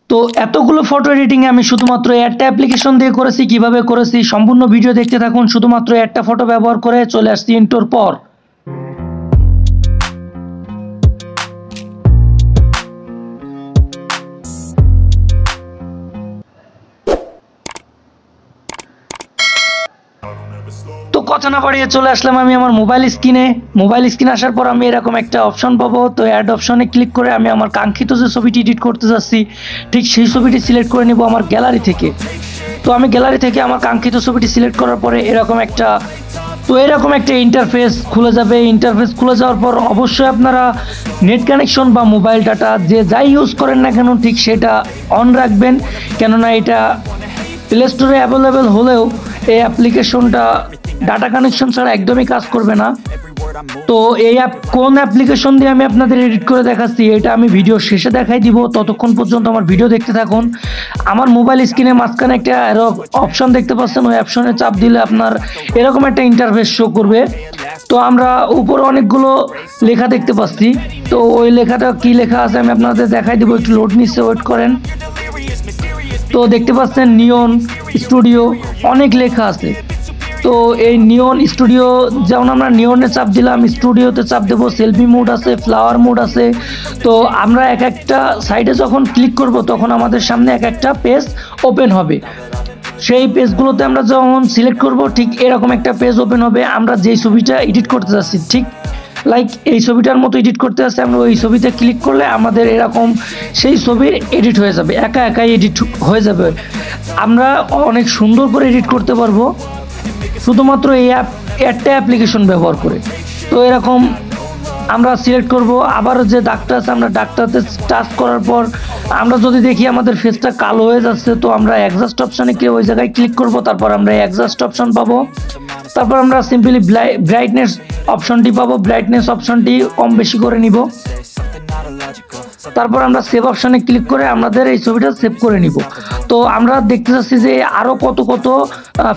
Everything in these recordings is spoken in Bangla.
তো এতগুলো ফটো এডিটিং আমি শুধুমাত্র একটা অ্যাপ্লিকেশন দিয়ে করেছি। কিভাবে করেছি সম্পূর্ণ ভিডিও দেখতে থাকুন। শুধুমাত্র একটা ফটো ব্যবহার করে চলে আসছি ইন্ট্রোর পর। তো কথা না বাড়িয়ে চলে আসলাম আমি আমার মোবাইল স্ক্রিনে আসার পর আমি এরকম একটা অপশন পাবো। তো অ্যাড অপশনে ক্লিক করে আমি আমার কাঙ্ক্ষিত যে ছবিটি এডিট করতে যাচ্ছি ঠিক সেই ছবিটি সিলেক্ট করে নেব আমার গ্যালারি থেকে। তো আমি গ্যালারি থেকে আমার কাঙ্ক্ষিত ছবিটি সিলেক্ট করার পরে এরকম একটা ইন্টারফেস খুলে যাবে। ইন্টারফেস খুলে যাওয়ার পর অবশ্যই আপনারা নেট কানেকশন বা মোবাইল ডাটা যে যাই ইউজ করেন না কেন ঠিক সেটা অন রাখবেন, কেননা এটা প্লে স্টোরে অ্যাভেলেবেল হলেও এই অ্যাপ্লিকেশনটা ডাটা কানেকশন ছাড়া একদমই কাজ করবে না। তো এই কোন অ্যাপ্লিকেশন দিয়ে আমি আপনাদের এডিট করে দেখাচ্ছি এটা আমি ভিডিও শেষে দেখাই দিব। ততক্ষণ পর্যন্ত আমার ভিডিও দেখতে থাকুন। আমার মোবাইল স্ক্রিনে মাঝখানে একটা অপশন দেখতে পাচ্ছেন, ওই অপশনে চাপ দিলে আপনার এরকম একটা ইন্টারফেস শো করবে। তো আমরা উপরে অনেকগুলো লেখা দেখতে পাচ্ছি। তো ওই লেখাটা কি লেখা আছে আমি আপনাদের দেখাই দিব, একটু লোড নিচ্ছে, ওয়েট করেন। তো দেখতে পাচ্ছেন নিয়ন স্টুডিও, অনেক লেখা আছে। তো এই নিয়ন স্টুডিও যেমন আমরা নিয়নে চাপ দিলাম, স্টুডিওতে চাপ দেবো, সেলফি মোড আছে, ফ্লাওয়ার মোড আছে। তো আমরা এক একটা সাইডে যখন ক্লিক করব তখন আমাদের সামনে এক একটা পেজ ওপেন হবে। সেই পেজগুলোতে আমরা যখন সিলেক্ট করব ঠিক এরকম একটা পেজ ওপেন হবে। আমরা যেই ছবিটা এডিট করতে যাচ্ছি ঠিক লাইক এই ছবিটার মতো এডিট করতে যাচ্ছি, আমরা ওই ছবিতে ক্লিক করলে আমাদের এরকম সেই ছবির এডিট হয়ে যাবে, একাই এডিট হয়ে যাবে। আমরা অনেক সুন্দর করে এডিট করতে পারবো শুধুমাত্র এই একটা অ্যাপ্লিকেশন ব্যবহার করে। তো এরকম আমরা সিলেক্ট করব। আবার যে দাগটা আছে আমরা দাগটাতে টাচ করার পর আমরা যদি দেখি আমাদের ফেসটা কালো হয়ে যাচ্ছে, তো আমরা অ্যাডজাস্ট অপশানে গিয়ে ওই জায়গায় ক্লিক করব। তারপর আমরা অ্যাডজাস্ট অপশন পাবো। তারপর আমরা সিম্পলি ব্রাইটনেস অপশনটি পাবো। ব্রাইটনেস অপশনটি কম বেশি করে নিব। তারপর আমরা সেভ অপশনে ক্লিক করে আমাদের এই ছবিটা সেভ করে নিব। তো আমরা দেখতে পাচ্ছি যে আরও কত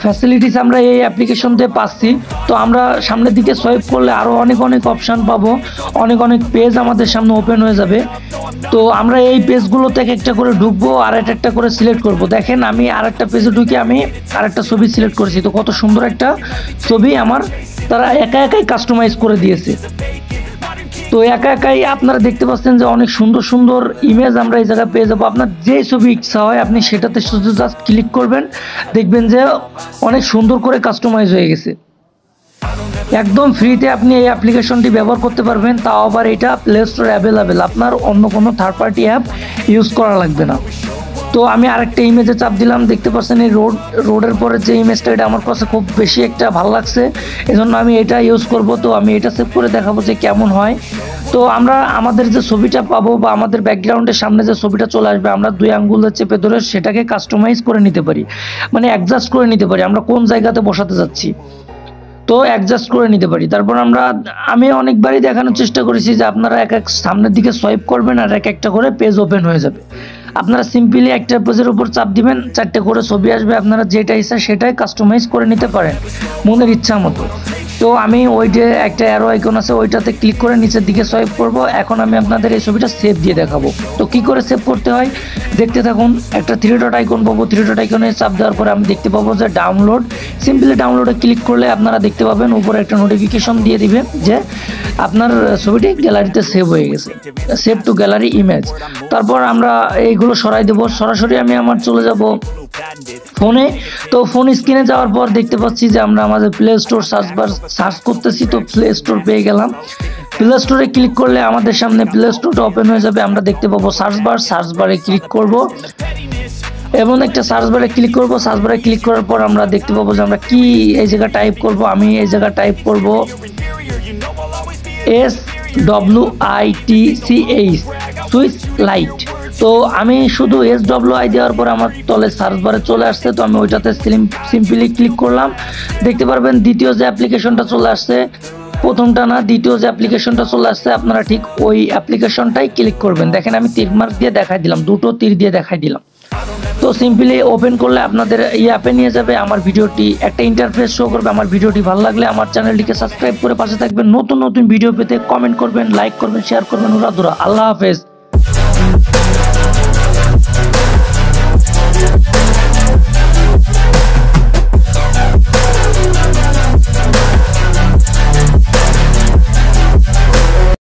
ফ্যাসিলিটিস আমরা এই অ্যাপ্লিকেশন দিয়ে পাচ্ছি। তো আমরা সামনের দিকে সোয়াইপ করলে আরও অনেক অপশান পাবো, অনেক পেজ আমাদের সামনে ওপেন হয়ে যাবে। তো আমরা এই পেজগুলোতে একটা করে ঢুকবো আর একটা করে সিলেক্ট করব। দেখেন আমি আরেকটা পেজে ঢুকে আমি আরেকটা ছবি সিলেক্ট করেছি। তো কত সুন্দর একটা ছবি আমার তারা একাই কাস্টমাইজ করে দিয়েছে। তো একাই আপনারা দেখতে পাচ্ছেন যে অনেক সুন্দর ইমেজ আমরা এই জায়গায় পেয়ে যাবো। আপনার যে ছবি ইচ্ছা হয় আপনি সেটাতে শুধু জাস্ট ক্লিক করবেন, দেখবেন যে অনেক সুন্দর করে কাস্টমাইজ হয়ে গেছে। একদম ফ্রিতে আপনি এই অ্যাপ্লিকেশনটি ব্যবহার করতে পারবেন, তাও আবার এটা প্লে স্টোরে অ্যাভেলেবেল, আপনার অন্য কোনো থার্ড পার্টি অ্যাপ ইউজ করা লাগবে না। তো আমি আরেকটা ইমেজে চাপ দিলাম, দেখতে পাচ্ছেন এই রোডের পরে যে ইমেজটা এটা আমার কাছে খুব বেশি একটা ভালো লাগছে, এজন্য আমি এটা ইউজ করব। তো আমি এটা সেভ করে দেখাবো যে কেমন হয়। তো আমরা আমাদের যে ছবিটা পাবো বা আমাদের ব্যাকগ্রাউন্ডের সামনে যে ছবিটা চলে আসবে আমরা 2 আঙ্গুলে চেপে ধরে সেটাকে কাস্টমাইজ করে নিতে পারি, মানে অ্যাডজাস্ট করে নিতে পারি আমরা কোন জায়গাতে বসাতে যাচ্ছি, তো অ্যাডজাস্ট করে নিতে পারি। তারপর আমি অনেকবারই দেখানোর চেষ্টা করেছি যে আপনারা এক সামনের দিকে সোয়াইপ করবেন আর এক একটা করে পেজ ওপেন হয়ে যাবে। আপনারা সিম্পলি একটা পেজের উপর চাপ দিবেন, 4টে করে ছবি আসবে, আপনারা যেটা ইচ্ছা সেটাই কাস্টমাইজ করে নিতে পারেন মনের ইচ্ছা মতো। তো আমি ওই যে একটা অ্যারো আইকন আছে ওইটাতে ক্লিক করে নিচের দিকে সোয়াইপ করব। এখন আমি আপনাদের এই ছবিটা সেভ দিয়ে দেখাবো। তো কি করে সেভ করতে হয় দেখতে থাকুন। একটা 3 ডট আইকন পাবো, 3 ডট আইকনে চাপ দেওয়ার পরে আমি দেখতে পাবো যে ডাউনলোড। সিম্পলি ডাউনলোডে ক্লিক করলে আপনারা দেখতে পাবেন উপরে একটা নোটিফিকেশন দিয়ে দিবে যে আপনার ছবিটি গ্যালারিতে সেভ হয়ে গেছে, সেভ টু গ্যালারি ইমেজ। তারপর আমরা এইগুলো সরাই দেবো। সরাসরি আমি আমার চলে যাব ফোনে। তো ফোন স্ক্রিনে যাওয়ার পর দেখতে পাচ্ছি যে আমরা আমাদের প্লে স্টোর সার্চ করতেছি। তো প্লে স্টোর পেয়ে গেলাম। প্লে স্টোরে ক্লিক করলে আমাদের সামনে প্লে স্টোরটা ওপেন হয়ে যাবে। আমরা দেখতে পাবো সার্চ বারে ক্লিক করব এবং একটা সার্চ বারে ক্লিক করব। সার্চ বারে ক্লিক করার পর আমরা দেখতে পাবো যে আমরা কি এই জায়গা টাইপ করব। আমি এই জায়গা টাইপ করব SWITCH সুইচ লাইট। তো আমি শুধু SWI দেওয়ার পর আমার তলে সার্চ বারে চলে আসছে। তো আমি ওইটাতে সিম্পলি ক্লিক করলাম। দেখতে পারবেন দ্বিতীয় যে অ্যাপ্লিকেশনটা চলে আসছে, প্রথমটা না দ্বিতীয় যে অ্যাপ্লিকেশনটা চলে আসছে, আপনারা ঠিক ওই অ্যাপ্লিকেশনটাই ক্লিক করবেন। দেখেন আমি তীর মার্ক দিয়ে দেখাই দিলাম, 2টো তীর দিয়ে দেখাই দিলাম। তো সিম্পলি ওপেন করলে আপনাদের এই অ্যাপে নিয়ে যাবে। আমার ভিডিওটি একটা ইন্টারফেস শো করবে। আমার ভিডিওটি ভালো লাগলে আমার চ্যানেলটিকে সাবস্ক্রাইব করে পাশে থাকবেন। নতুন ভিডিও পেতে কমেন্ট করবেন, লাইক করবেন, শেয়ার করবেন। উড়াধুরা। আল্লাহ হাফেজ।